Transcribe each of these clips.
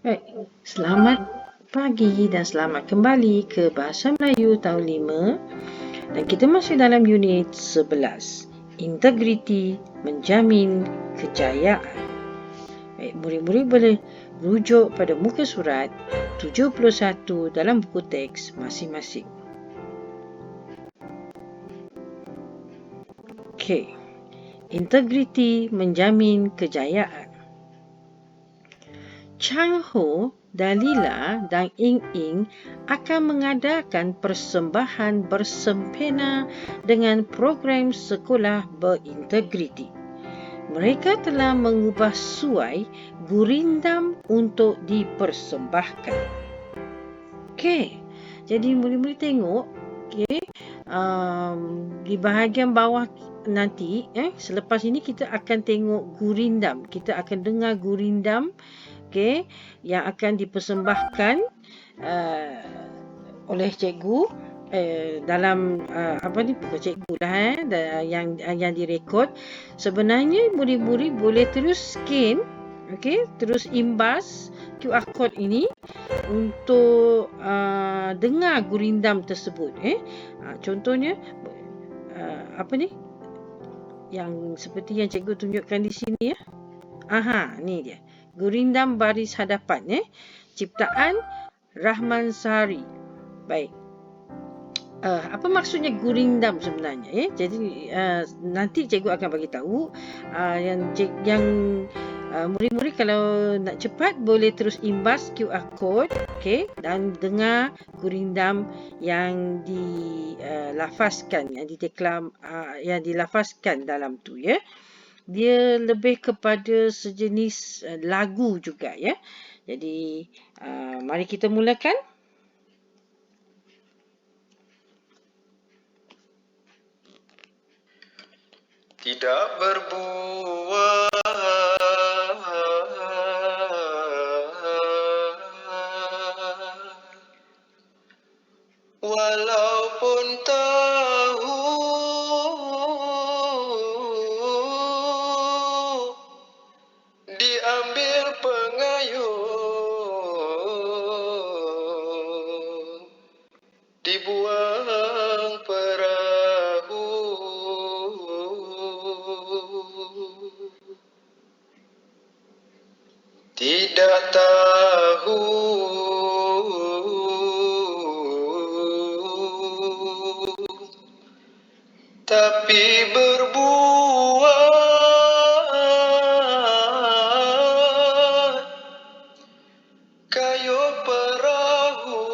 Baik, selamat pagi dan selamat kembali ke Bahasa Melayu Tahun 5 dan kita masih dalam unit 11. Integriti menjamin kejayaan. Baik, murid-murid boleh rujuk pada muka surat 71 dalam buku teks masing-masing. Okey. Integriti menjamin kejayaan. Chang Ho, Dalila dan Ing Ing akan mengadakan persembahan bersempena dengan program sekolah berintegriti. Mereka telah mengubah suai gurindam untuk dipersembahkan. Okey, jadi murid-murid tengok, di bahagian bawah nanti, selepas ini kita akan tengok gurindam. Kita akan dengar gurindam yang akan dipersembahkan oleh cikgu dalam bukan cikgu lah yang direkod. Sebenarnya murid-murid boleh terus scan, terus imbas QR code ini untuk dengar gurindam tersebut. Contohnya yang seperti yang cikgu tunjukkan di sini ya. Ni dia. Gurindam Baris Hadapan, ciptaan Rahman Sahari. Baik. Apa maksudnya gurindam sebenarnya? Jadi nanti cikgu akan bagi tahu. Yang murid-murid kalau nak cepat boleh terus imbas QR code, dan dengar gurindam yang dilafazkan, yang dideklam, yang dilafazkan dalam tu ya. Dia lebih kepada sejenis lagu juga ya. Jadi mari kita mulakan. Tidak berbuah walaupun tahu diambil pengayuh, dibuang perahu. Tidak tahu tapi berbuat kayu perahu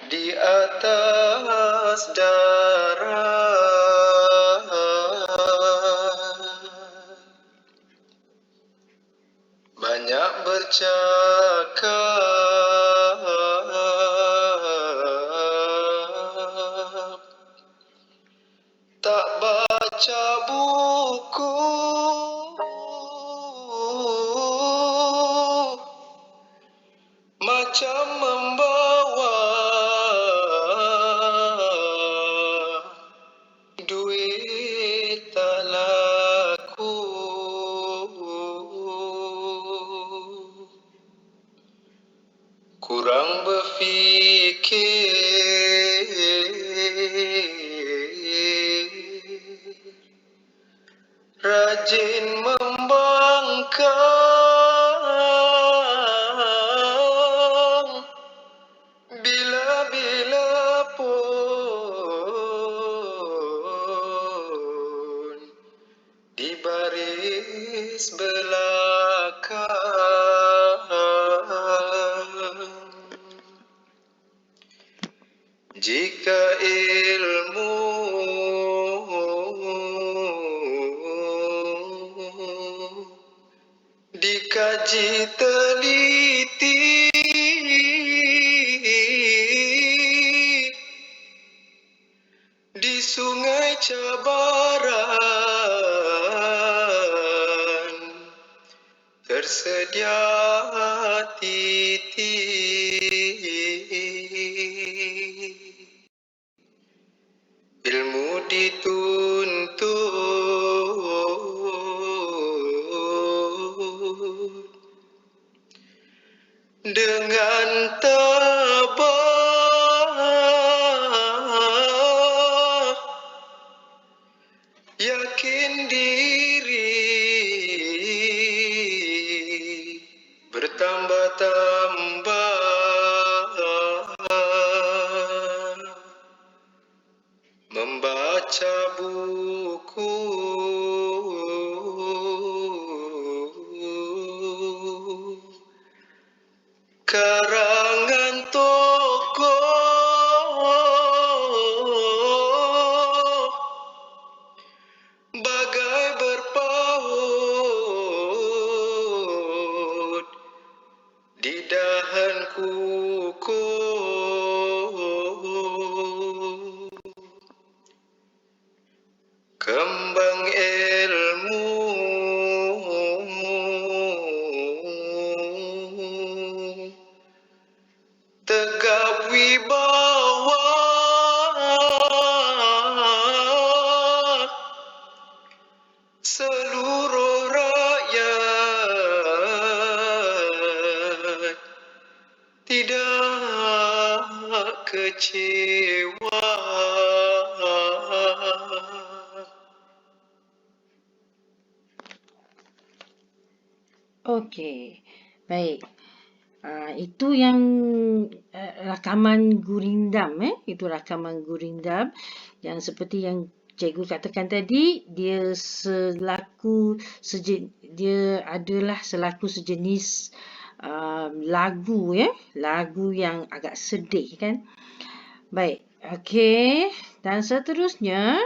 di atas darat. Banyak bercakap, tak baca buku, macam membawa duit tak laku. Kurang berfikir, rajin membangkang, bila-bila pun di baris belakang. Jika ilmu dikaji teliti, di sungai cabaran tersedia titik. Ilmu dituntut kecewa. Okey, baik. Itu yang rakaman gurindam. Itu rakaman gurindam yang seperti yang cikgu katakan tadi, dia adalah selaku sejenis lagu, lagu yang agak sedih kan. Baik, okey. Dan seterusnya,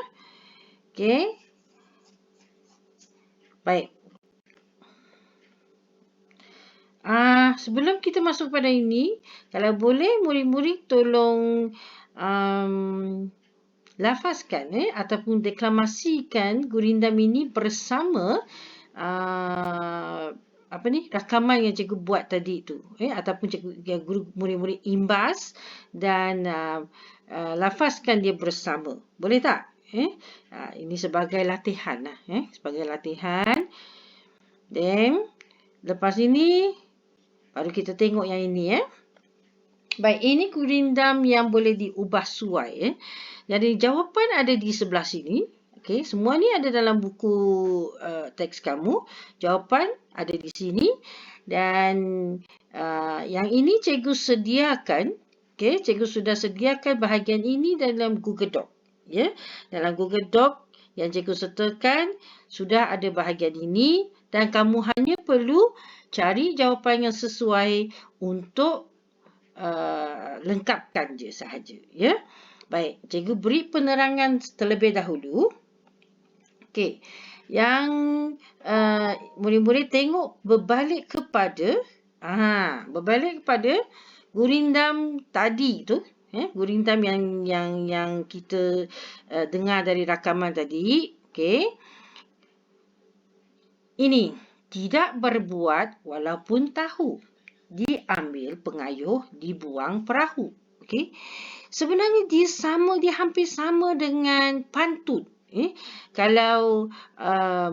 okey. Baik. Sebelum kita masuk pada ini, kalau boleh murid-murid tolong lafazkan ataupun deklamasikan gurindam ini bersama rakaman yang cikgu buat tadi tu, ataupun guru murid-murid imbas dan lafazkan dia bersama. Boleh tak? Ini sebagai latihan lah, sebagai latihan. Then lepas ini baru kita tengok yang ini. Baik, ini gurindam yang boleh diubah suai. Jadi jawapan ada di sebelah sini. Okey, semua ni ada dalam buku teks kamu. Jawapan ada di sini. Dan yang ini cikgu sediakan. Okey, cikgu sudah sediakan bahagian ini dalam Google Doc. Ya, dalam Google Doc yang cikgu sertakan sudah ada bahagian ini dan kamu hanya perlu cari jawapan yang sesuai untuk lengkapkan je sahaja. Ya. Baik, cikgu beri penerangan terlebih dahulu. Okey. Yang murid-murid tengok berbalik kepada gurindam tadi tu, gurindam yang kita dengar dari rakaman tadi. Okey. Ini tidak berbuat walaupun tahu. Diambil pengayuh, dibuang perahu. Okey. Sebenarnya dia hampir sama dengan pantun. Kalau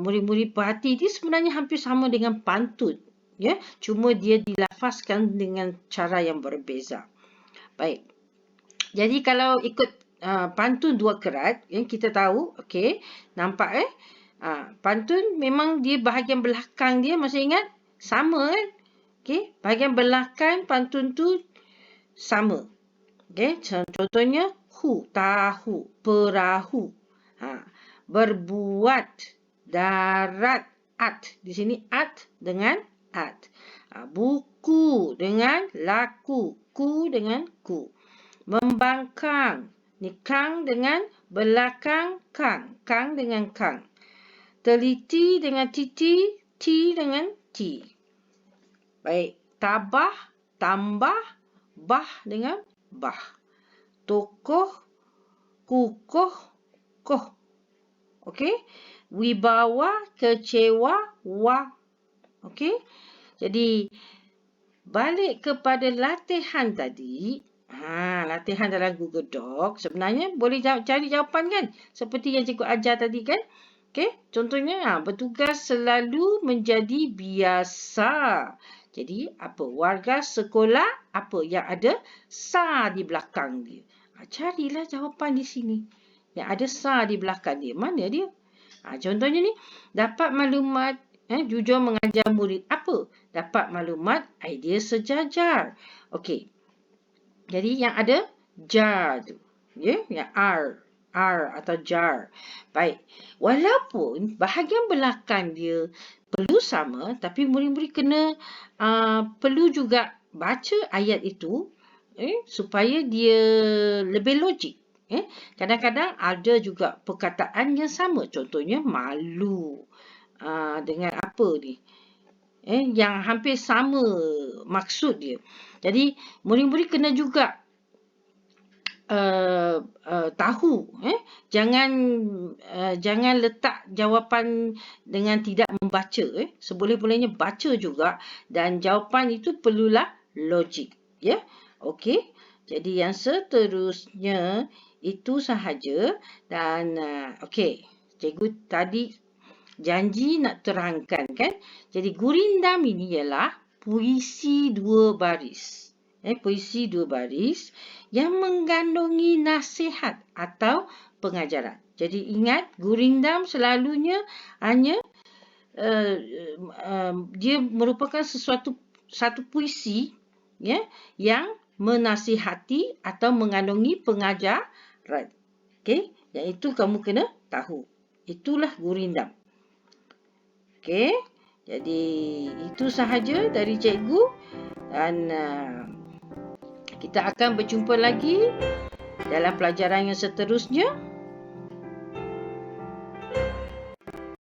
murid-murid perhati, dia sebenarnya hampir sama dengan pantun. Ya, cuma dia dilafazkan dengan cara yang berbeza. Baik. Jadi kalau ikut pantun dua kerat, kita tahu, okey, nampak pantun memang dia bahagian belakang dia masih ingat sama kan? Okey, bahagian belakang pantun tu sama. Okey, contohnya tahu, perahu. Berbuat, darat, at. Di sini at dengan at. Buku dengan laku, ku dengan ku. Membangkang, ni kang dengan belakang kang, kang dengan kang. Teliti dengan titi, ti dengan ti. Baik, tabah, tambah, bah dengan bah. Tokoh, kukuh, koh. Okey? Wibawa, kecewa, wah. Okey? Jadi, balik kepada latihan tadi. Latihan dalam Google Doc. Sebenarnya boleh cari jawapan kan? Seperti yang cikgu ajar tadi kan? Okey? Contohnya, bertugas selalu menjadi biasa. Jadi, apa? Warga sekolah, apa yang ada sa di belakang dia. Carilah jawapan di sini. Yang ada sa di belakang dia. Mana dia? Contohnya ni, dapat maklumat, jujur mengajar murid. Apa? Dapat maklumat idea sejajar. Okey. Jadi, yang ada jar tu. Ya, yang R atau jar. Baik. Walaupun bahagian belakang dia perlu sama, tapi murid-murid kena perlu juga baca ayat itu supaya dia lebih logik. Kadang-kadang ada juga perkataan yang sama. Contohnya malu dengan apa ni? Yang hampir sama maksud dia. Jadi murid-murid kena juga tahu. Jangan letak jawapan dengan tidak membaca. Seboleh-bolehnya baca juga dan jawapan itu perlulah logik. Ya, okey. Jadi yang seterusnya itu sahaja dan okey. Cikgu tadi janji nak terangkan kan. Jadi gurindam ini ialah puisi dua baris. puisi 2 baris yang mengandungi nasihat atau pengajaran. Jadi ingat, gurindam selalunya hanya dia merupakan satu puisi yang menasihati atau mengandungi pengajaran. Okey, yang itu kamu kena tahu. Itulah gurindam. Okey, jadi itu sahaja dari cikgu, dan kita akan berjumpa lagi dalam pelajaran yang seterusnya.